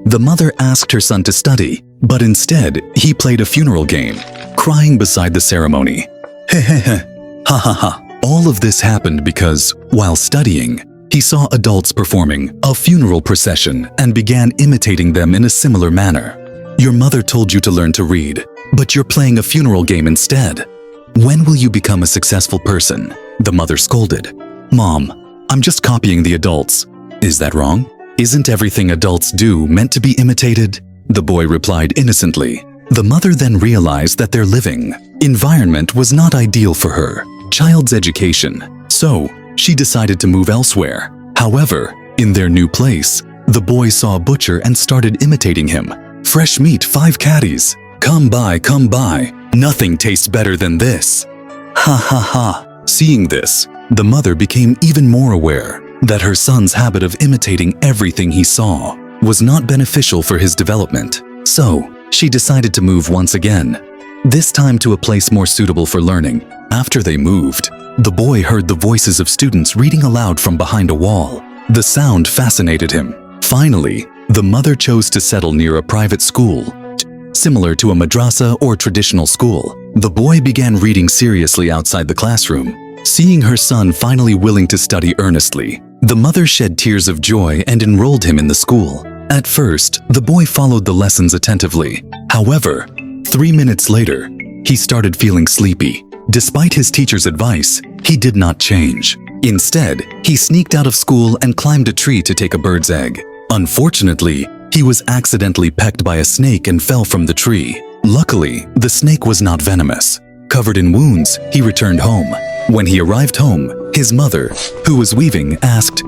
The mother asked her son to study, but instead, he played a funeral game, crying beside the ceremony. Hehehe, ha ha ha. All of this happened because, while studying, he saw adults performing a funeral procession and began imitating them in a similar manner. Your mother told you to learn to read, but you're playing a funeral game instead. When will you become a successful person? The mother scolded. Mom, I'm just copying the adults. Is that wrong? Isn't everything adults do meant to be imitated? The boy replied innocently. The mother then realized that their living environment was not ideal for her child's education, so she decided to move elsewhere. However, in their new place, the boy saw a butcher and started imitating him. Fresh meat, 5 caddies. Come by, nothing tastes better than this. Ha ha ha. Seeing this, the mother became even more aware that her son's habit of imitating everything he saw was not beneficial for his development. So, she decided to move once again, this time to a place more suitable for learning. After they moved, the boy heard the voices of students reading aloud from behind a wall. The sound fascinated him. Finally, the mother chose to settle near a private school, similar to a madrasa or traditional school. The boy began reading seriously outside the classroom. Seeing her son finally willing to study earnestly, the mother shed tears of joy and enrolled him in the school. At first, the boy followed the lessons attentively. However, 3 minutes later, he started feeling sleepy. Despite his teacher's advice, he did not change. Instead, he sneaked out of school and climbed a tree to take a bird's egg. Unfortunately, he was accidentally pecked by a snake and fell from the tree. Luckily, the snake was not venomous. Covered in wounds, he returned home. When he arrived home, his mother, who was weaving, asked,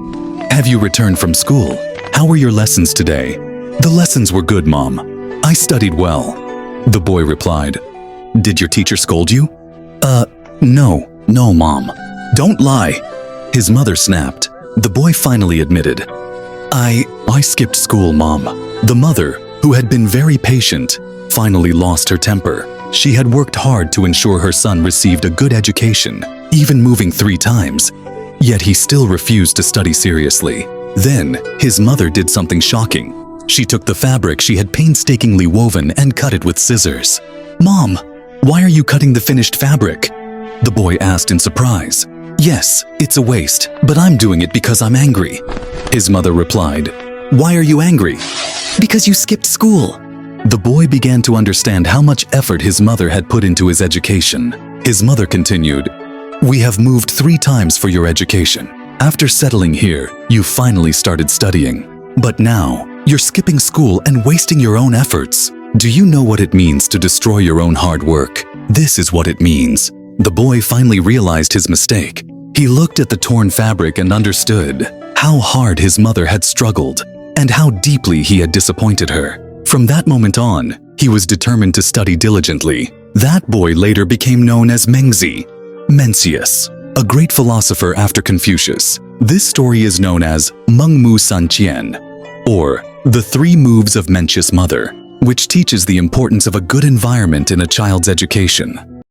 "Have you returned from school? How were your lessons today?" "The lessons were good, Mom. I studied well." The boy replied. "Did your teacher scold you?" No, Mom. Don't lie." His mother snapped. The boy finally admitted, I skipped school, Mom." The mother, who had been very patient, finally lost her temper. She had worked hard to ensure her son received a good education, even moving 3 times, yet he still refused to study seriously. Then, his mother did something shocking. She took the fabric she had painstakingly woven and cut it with scissors. "Mom, why are you cutting the finished fabric?" the boy asked in surprise. "Yes, it's a waste, but I'm doing it because I'm angry." His mother replied, "Why are you angry?" "Because you skipped school." The boy began to understand how much effort his mother had put into his education. His mother continued, "We have moved 3 times for your education. After settling here, you finally started studying. But now, you're skipping school and wasting your own efforts. Do you know what it means to destroy your own hard work? This is what it means." The boy finally realized his mistake. He looked at the torn fabric and understood how hard his mother had struggled and how deeply he had disappointed her. From that moment on, he was determined to study diligently. That boy later became known as Mengzi, Mencius, a great philosopher after Confucius. This story is known as Mengmu Sanqian, or the 3 moves of Mencius' mother, which teaches the importance of a good environment in a child's education.